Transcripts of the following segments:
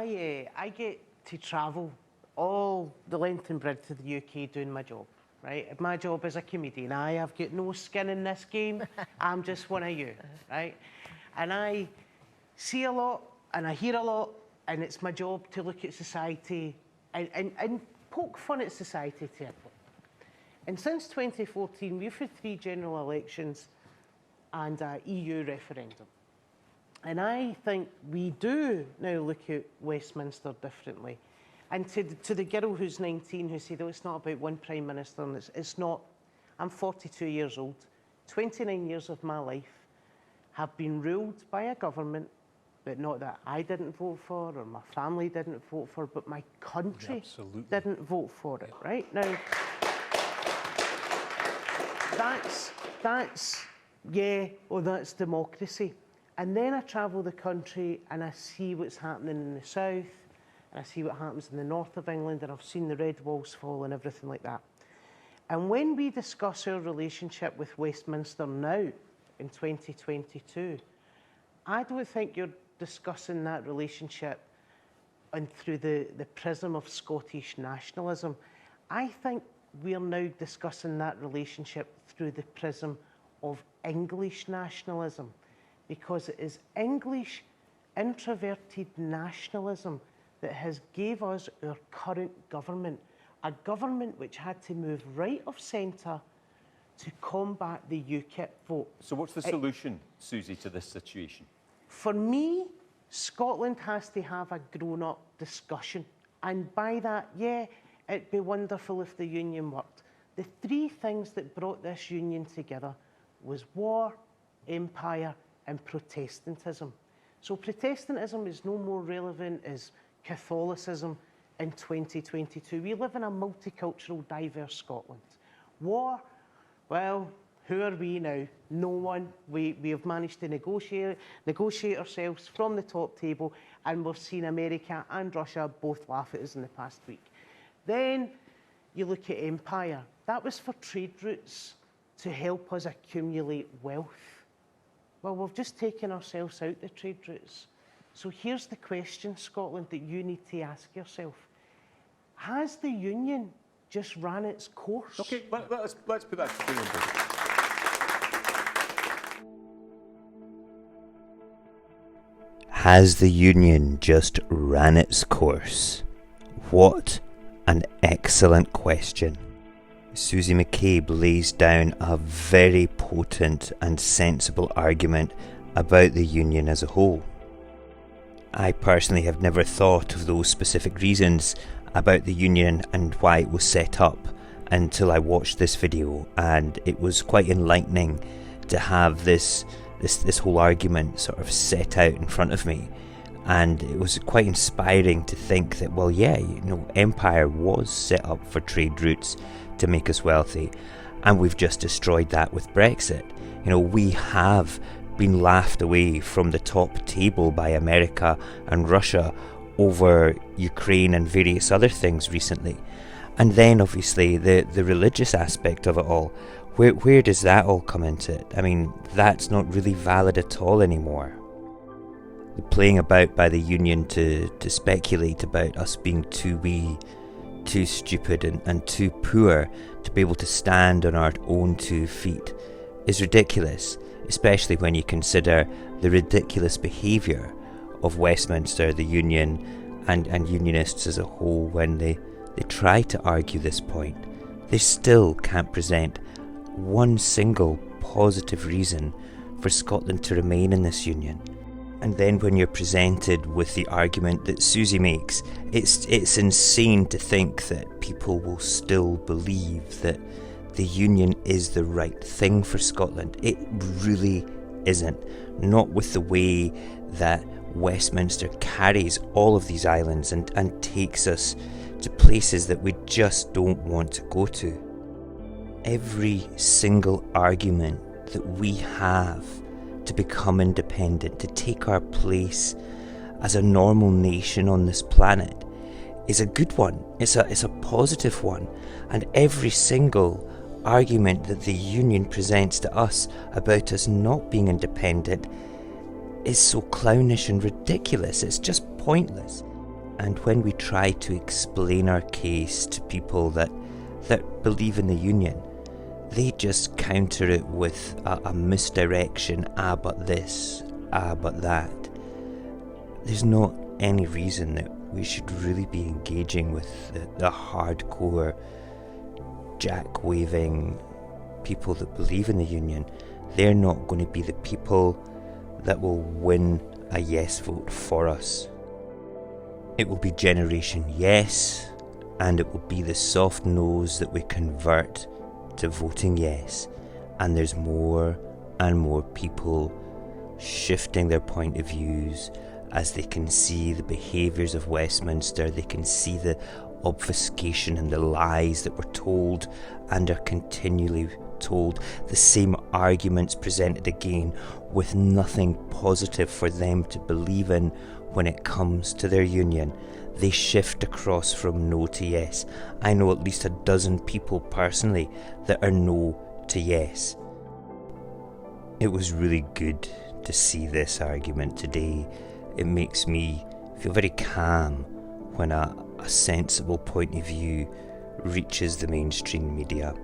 I get to travel all the length and breadth of the UK doing my job, right? My job as a comedian. I have got no skin in this game. I'm just one of you, right? And I see a lot and I hear a lot, and it's my job to look at society and poke fun at society to it. And since 2014, we've had 3 general elections and an EU referendum. And I think we do now look at Westminster differently. And to the girl who's 19 who said, oh, it's not about one Prime Minister, and it's not. I'm 42 years old. 29 years of my life have been ruled by a government, but not that I didn't vote for or my family didn't vote for, but my country didn't vote for it, right? Now, that's democracy. And then I travel the country and I see what's happening in the south, and I see what happens in the north of England, and I've seen the red walls fall and everything like that. And when we discuss our relationship with Westminster now, in 2022, I don't think you're discussing that relationship and through the prism of Scottish nationalism. I think we're now discussing that relationship through the prism of English nationalism, because it is English introverted nationalism that has gave us our current government, a government which had to move right of centre to combat the UKIP vote. So what's the solution, Susie, to this situation? For me, Scotland has to have a grown-up discussion. And by that, yeah, it'd be wonderful if the union worked. The 3 things that brought this union together was war, empire, and Protestantism. So Protestantism is no more relevant as Catholicism in 2022. We live in a multicultural, diverse Scotland. War, well, who are we now? No one. We have managed to negotiate ourselves from the top table, and we've seen America and Russia both laugh at us in the past week. Then you look at empire. That was for trade routes to help us accumulate wealth. Well, we've just taken ourselves out the trade routes. So here's the question, Scotland, that you need to ask yourself. Has the union just ran its course? Okay, let's put that to you. Has the union just ran its course? What an excellent question. Susie Mcabe lays down a very potent and sensible argument about the union as a whole. I personally have never thought of those specific reasons about the union and why it was set up until I watched this video, and it was quite enlightening to have this whole argument sort of set out in front of me. And it was quite inspiring to think that, well, yeah, empire was set up for trade routes to make us wealthy, and we've just destroyed that with Brexit. We have been laughed away from the top table by America and Russia over Ukraine and various other things recently. And then obviously the religious aspect of it all, where does that all come into it? I mean, that's not really valid at all anymore. The playing about by the union to speculate about us being too wee, too stupid and too poor to be able to stand on our own 2 feet is ridiculous, especially when you consider the ridiculous behaviour of Westminster, the union, and unionists as a whole when they try to argue this point. They still can't present one single positive reason for Scotland to remain in this union. And then when you're presented with the argument that Susie makes, it's insane to think that people will still believe that the union is the right thing for Scotland. It really isn't. Not with the way that Westminster carries all of these islands and takes us to places that we just don't want to go to. Every single argument that we have to become independent, to take our place as a normal nation on this planet, is a good one. It's a positive one. And every single argument that the union presents to us about us not being independent is so clownish and ridiculous. It's just pointless. And when we try to explain our case to people that believe in the union, they just counter it with a misdirection, but this, but that. There's not any reason that we should really be engaging with the hardcore, jack-waving people that believe in the union. They're not going to be the people that will win a yes vote for us. It will be Generation Yes, and it will be the soft no's that we convert to voting yes. And there's more and more people shifting their point of views as they can see the behaviours of Westminster, they can see the obfuscation and the lies that were told and are continually told, the same arguments presented again with nothing positive for them to believe in when it comes to their union. They shift across from no to yes. I know at least a dozen people personally that are no to yes. It was really good to see this argument today. It makes me feel very calm when a sensible point of view reaches the mainstream media.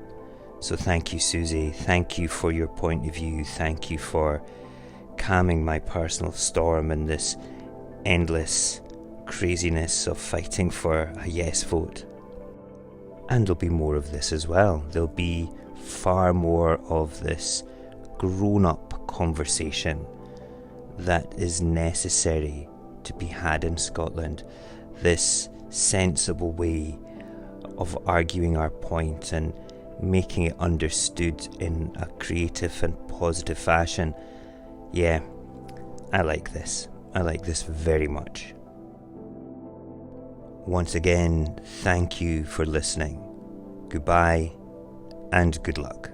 So thank you, Susie. Thank you for your point of view. Thank you for calming my personal storm in this endless craziness of fighting for a yes vote. And there'll be more of this as well. There'll be far more of this grown-up conversation that is necessary to be had in Scotland. This sensible way of arguing our point and making it understood in a creative and positive fashion. Yeah, I like this. I like this very much. Once again, thank you for listening. Goodbye and good luck.